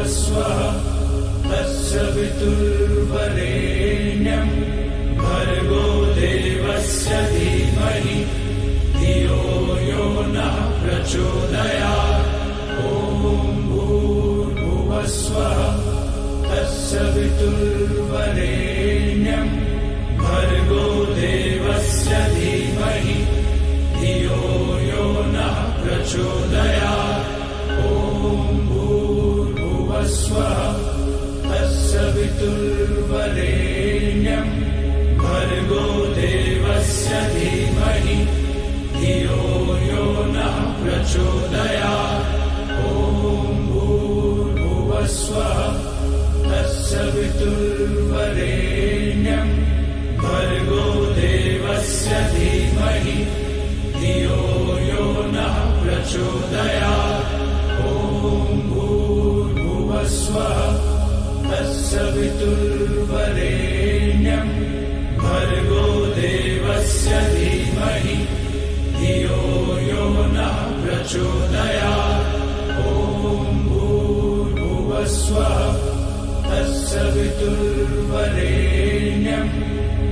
स्वः तत्सवितुर्वरेण्यं भर्गो देवस्य धीमहि धियो यो नः प्रचोदयात्। ॐ भूर्भुवः स्वः तत्सवितुर्वरेण्यं भर्गो देवस्य धीमहि धियो यो नः प्रचोदयात्। ॐ भूर्भुवः स्वः तत्सवितुर्वरेण्यं भर्गो देवस्य धीमहि धियो यो नः प्रचोदयात्। ॐ भूर्भुवः स्वः तत्सवितुर्वरेण्यं भर्गो देवस्य धीमहि धियो यो नः प्रचोदयात्। ॐ भूर्भुवः स्वः तत्सवितुर्वरेण्यं भर्गो देवस्य धीमहि धियो यो नः प्रचोदयात्। ॐ भूर्भुवः स्वः तत्सवितुर्वरेण्यं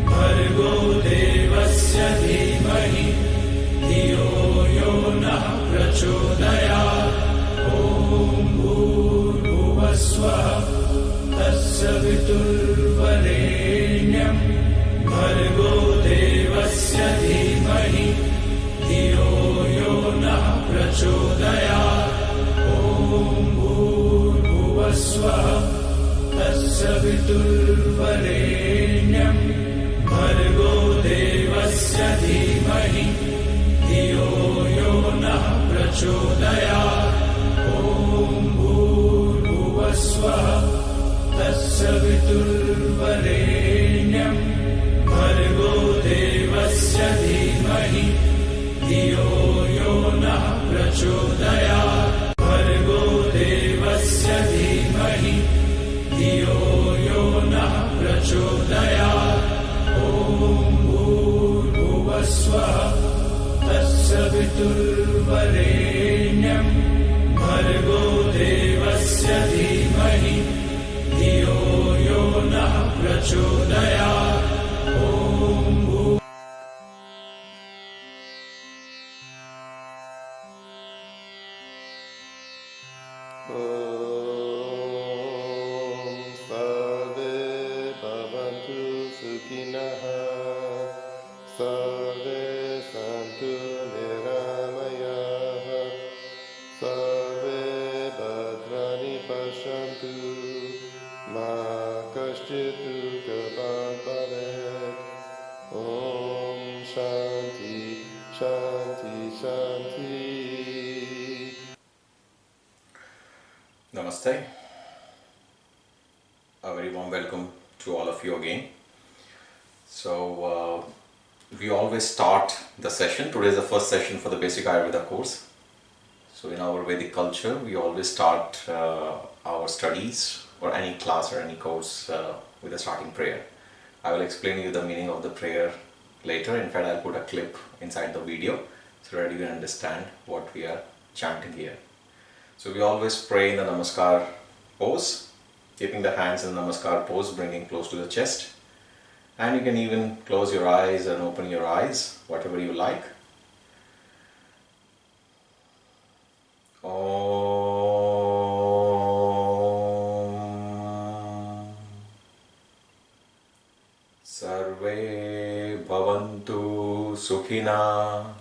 भर्गो देवस्य धीमहि धियो यो नः प्रचोदयात्। ॐ भूर्भुवः स्वः तत्सवितुर्वरेण्यं भर्गो देवस्य धीमहि धियो यो नः प्रचोदयात्। ॐ भूर्भुवः स्वः तत्सवितुर्वरेण्यं भर्गो देवस्य धीमहि धियो यो नः प्रचोदयात्। ॐ भूर्भुवः स्वः तत्सवितुर्वरेण्यं भर्गो देवस्य धीमहि धियो यो नः प्रचोदयात्। भर्गो देवस्य धीमहि धियो यो नः प्रचोदयात्। ॐ भूर्भुवः स्वः तत्सवितुर्वरेण्यं भर्गो देवस्य धीमहि धियो यो नः प्रचोदयात्। सर्वे भवन्तु सुखिनः सर्वे सन्तु निरामयाः सर्वे भद्राणि पश्यन्तु मा कश्चित् दुःखभाग् भवेत्। ॐ शान्ति शान्ति शान्ति। Namaste. A very warm welcome to all of you again. So we always start the session. Today is the first session for the basic Ayurveda course. So in our Vedic culture, we always start our studies or any class or any course with a starting prayer. I will explain you the meaning of the prayer later. In fact, I'll put a clip inside the video so that you can understand what we are chanting here. So we always pray in the Namaskar pose, keeping the hands in the Namaskar pose, bringing close to the chest. And you can even close your eyes and open your eyes, whatever you like. Om Sarve Bhavantu Sukhina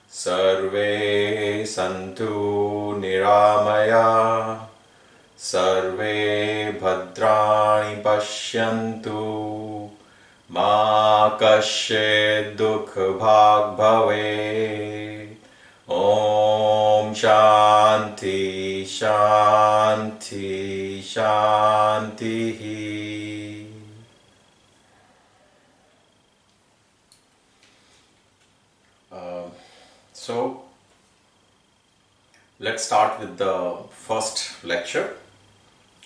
Sarve Santu Niramaya Sarve Bhadrani Pashyantu Ma Kasyit Dukhabhag Bhavet. Om Shanti Shanti Shanti. So let's start with the first lecture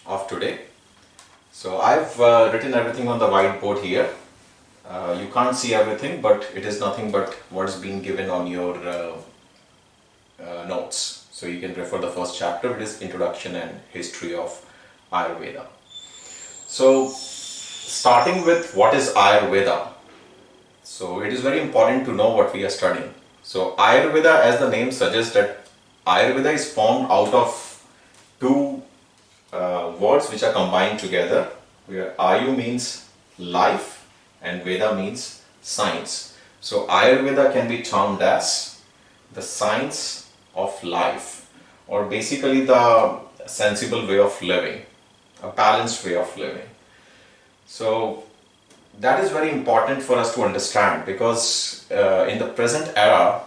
of today. So I've written everything on the whiteboard here. You can't see everything, but it is nothing but what's been given on your notes. So you can refer the first chapter, which is Introduction and History of Ayurveda. So starting with what is Ayurveda. So it is very important to know what we are studying. So Ayurveda, as the name suggests, that Ayurveda is formed out of two words which are combined together, where Ayu means life and Veda means science. So Ayurveda can be termed as the science of life, or basically the sensible way of living, a balanced way of living. So that is very important for us to understand, because in the present era,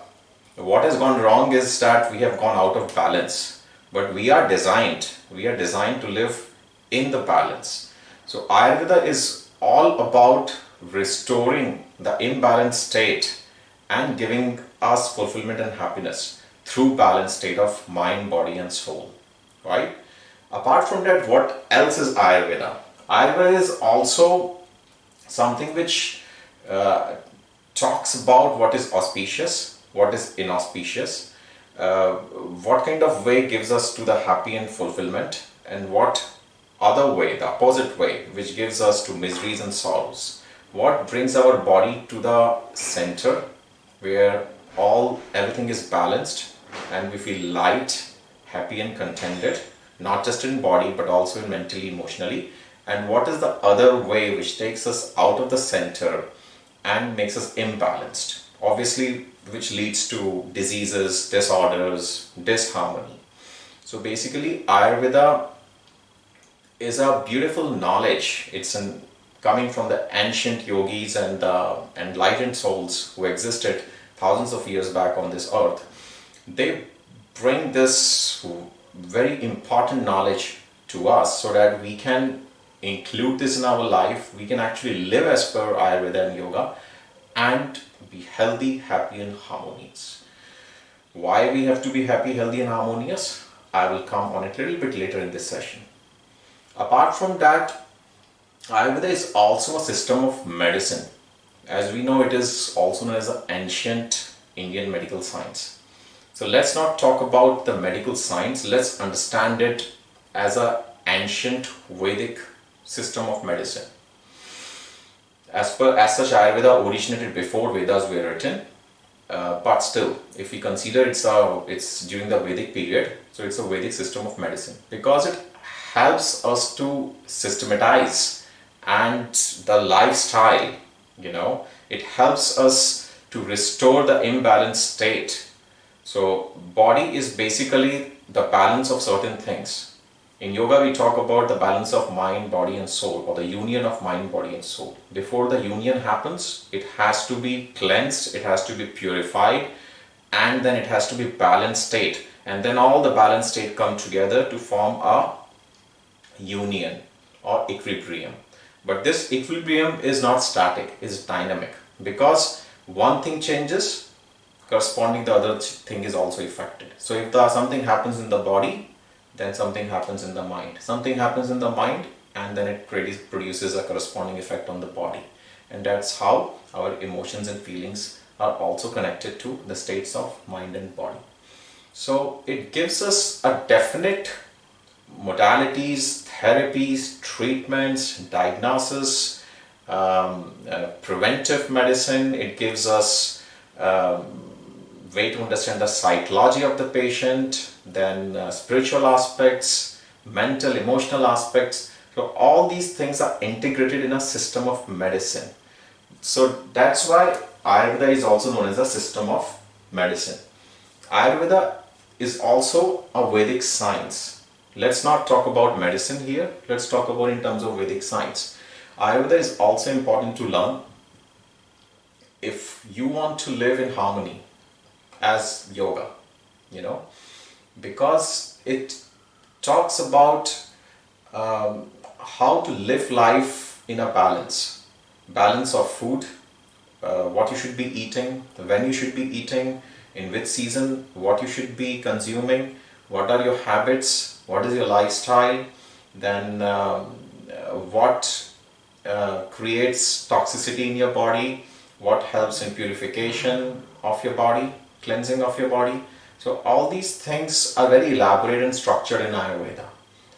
what has gone wrong is that we have gone out of balance, but we are designed to live in the balance. So Ayurveda is all about restoring the imbalanced state and giving us fulfillment and happiness through balanced state of mind, body and soul, right? Apart from that, what else is Ayurveda? Ayurveda is also something which talks about what is auspicious, what is inauspicious, what kind of way gives us to the happy and fulfillment, and what other way, the opposite way, which gives us to miseries and sorrows. What brings our body to the center, where everything is balanced and we feel light, happy and contented, not just in body but also in mentally, emotionally. And what is the other way which takes us out of the center and makes us imbalanced, obviously, which leads to diseases, disorders, disharmony. So basically Ayurveda is a beautiful knowledge. It's coming from the ancient yogis and enlightened souls who existed thousands of years back on this earth. They bring this very important knowledge to us so that we can include this in our life. We can actually live as per Ayurveda and yoga and be healthy, happy and harmonious. Why we have to be happy, healthy and harmonious, I will come on it a little bit later in this session. Apart from that, Ayurveda is also a system of medicine. As we know, it is also known as the ancient Indian medical science. So let's not talk about the medical science, let's understand it as an ancient Vedic system of medicine. As such, Ayurveda originated before Vedas were written, but still, if we consider it's during the Vedic period, so it's a Vedic system of medicine, because it helps us to systematize and the lifestyle, it helps us to restore the imbalanced state. So body is basically the balance of certain things. In yoga, we talk about the balance of mind, body and soul, or the union of mind, body and soul. Before the union happens, it has to be cleansed, it has to be purified, and then it has to be balanced state. And then all the balanced state come together to form a union or equilibrium. But this equilibrium is not static, it's dynamic, because one thing changes, corresponding the other thing is also affected. So if something happens in the body, then something happens in the mind. Something happens in the mind and then it produces a corresponding effect on the body. And that's how our emotions and feelings are also connected to the states of mind and body. So it gives us a definite modalities, therapies, treatments, diagnosis, preventive medicine. It gives us way to understand the psychology of the patient, then spiritual aspects, mental, emotional aspects. So all these things are integrated in a system of medicine. So that's why Ayurveda is also known as a system of medicine. Ayurveda is also a Vedic science. Let's not talk about medicine here, let's talk about in terms of Vedic science. Ayurveda is also important to learn if you want to live in harmony as yoga, because it talks about how to live life in a balance of food, what you should be eating, when you should be eating, in which season, what you should be consuming, what are your habits, what is your lifestyle, then what creates toxicity in your body, what helps in purification of your body, cleansing of your body. So all these things are very elaborate and structured in Ayurveda.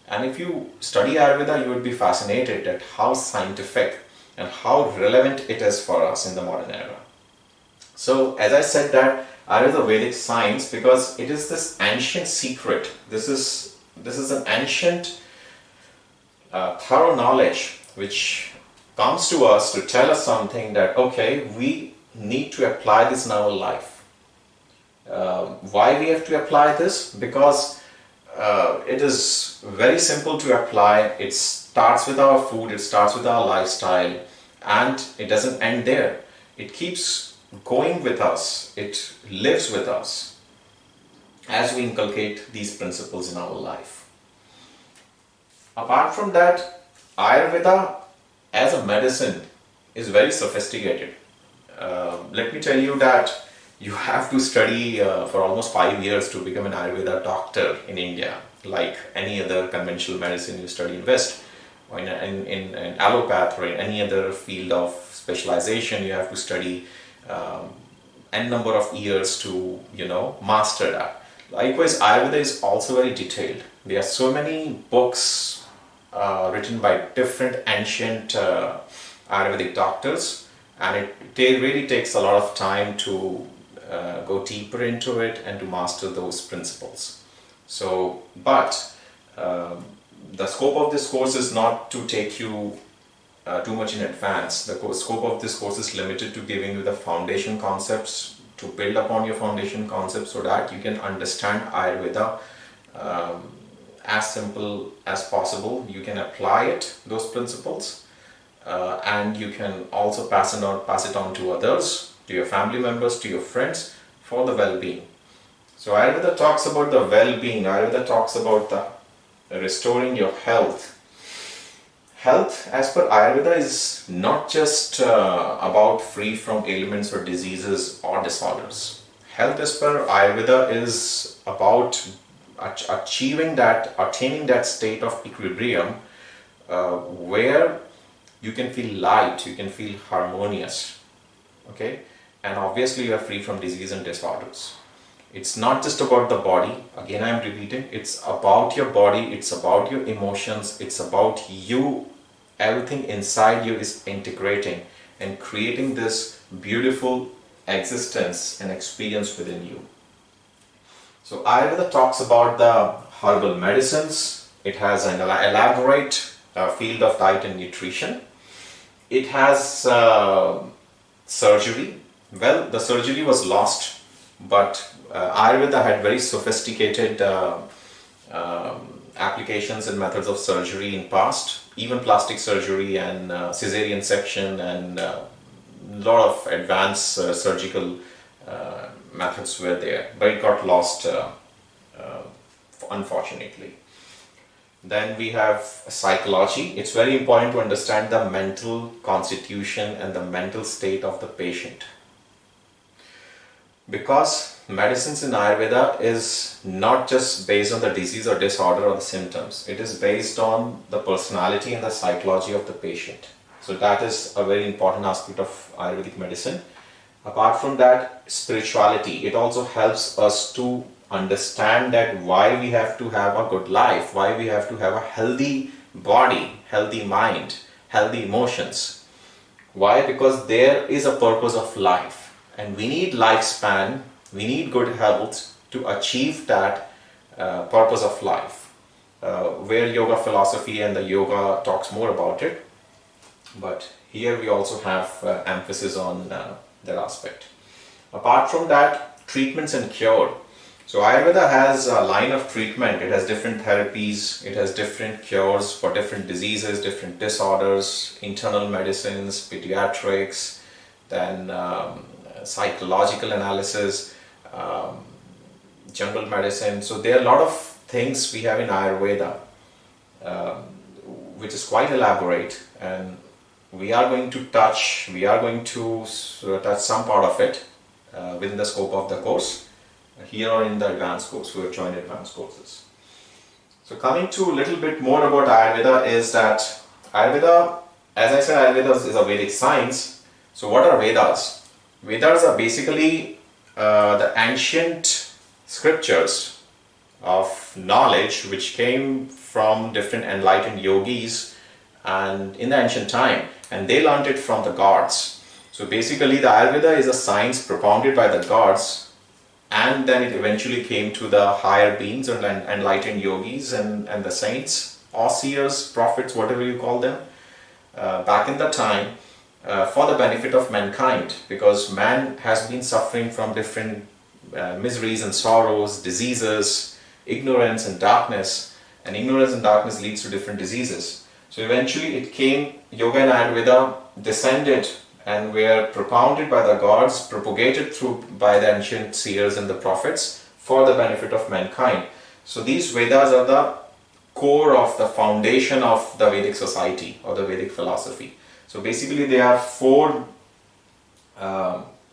And if you study Ayurveda, you would be fascinated at how scientific and how relevant it is for us in the modern era. So as I said that Ayurveda is Vedic science because it is this ancient secret. This is an ancient thorough knowledge which comes to us to tell us something that, okay, we need to apply this in our life. Why we have to apply this? Because it is very simple to apply. It starts with our food, it starts with our lifestyle, and it doesn't end there. It keeps going with us, it lives with us as we inculcate these principles in our life. Apart from that, Ayurveda as a medicine is very sophisticated. Let me tell you that you have to study for almost 5 years to become an Ayurveda doctor in India, like any other conventional medicine you study in West, or in allopath or in any other field of specialization. You have to study n number of years to master that. Likewise, Ayurveda is also very detailed. There are so many books written by different ancient Ayurvedic doctors, and it really takes a lot of time to go deeper into it and to master those principles. So, but the scope of this course is not to take you too much in advance. The scope of this course is limited to giving you the foundation concepts, to build upon your foundation concepts so that you can understand Ayurveda as simple as possible. You can apply it, those principles, and you can also pass it on to others, to your family members, to your friends, for the well-being. So Ayurveda talks about the well-being. Ayurveda talks about the restoring your health. Health, as per Ayurveda, is not just about free from ailments or diseases or disorders. Health, as per Ayurveda, is about attaining that state of equilibrium where you can feel light, you can feel harmonious, okay? And obviously you are free from disease and disorders. It's not just about the body. Again, I am repeating, it's about your body, it's about your emotions, it's about you. Everything inside you is integrating and creating this beautiful existence and experience within you. So Ayurveda talks about the herbal medicines. It has an elaborate field of diet and nutrition. It has surgery. Well, the surgery was lost, but Ayurveda had very sophisticated applications and methods of surgery in past, even plastic surgery and cesarean section and a lot of advanced surgical methods were there, but it got lost unfortunately. Then we have psychology. It's very important to understand the mental constitution and the mental state of the patient, because medicines in Ayurveda is not just based on the disease or disorder or the symptoms. It is based on the personality and the psychology of the patient. So that is a very important aspect of Ayurvedic medicine. Apart from that, spirituality. It also helps us to understand that why we have to have a good life, why we have to have a healthy body, healthy mind, healthy emotions. Why? Because there is a purpose of life, and we need lifespan, we need good health to achieve that purpose of life, where yoga philosophy and the yoga talks more about it, but here we also have emphasis on that aspect. Apart from that, treatments and cure. So Ayurveda has a line of treatment. It has different therapies, it has different cures for different diseases, different disorders, internal medicines, pediatrics, then psychological analysis, general medicine. So there are a lot of things we have in Ayurveda which is quite elaborate, and we are going to touch some part of it within the scope of the course, here or in the advanced course. We have joined advanced courses. So coming to a little bit more about Ayurveda is that Ayurveda, as I said, Ayurveda is a Vedic science. So what are Vedas? Vedas are basically the ancient scriptures of knowledge which came from different enlightened yogis and in the ancient time, and they learned it from the gods. So basically the Ayurveda is a science propounded by the gods, and then it eventually came to the higher beings and enlightened yogis and the saints or seers, prophets, whatever you call them, back in the time, for the benefit of mankind, because man has been suffering from different miseries and sorrows, diseases, ignorance and darkness, and ignorance and darkness leads to different diseases. So eventually it came, Yoga and Ayurveda descended and were propounded by the gods, propagated through by the ancient seers and the prophets for the benefit of mankind. So these Vedas are the core of the foundation of the Vedic society or the Vedic philosophy. So basically there are four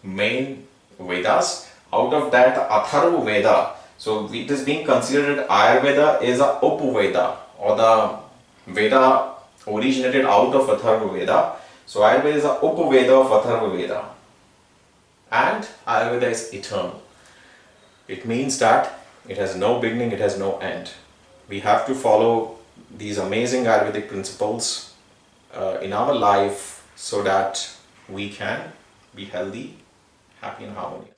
main Vedas. Out of that, the Atharva Veda, so it is being considered Ayurveda is a Upaveda, or the Veda originated out of Atharva Veda. So Ayurveda is a Upaveda of Atharva Veda, and Ayurveda is eternal. It means that it has no beginning, it has no end. We have to follow these amazing Ayurvedic principles in our life so that we can be healthy, happy and harmonious.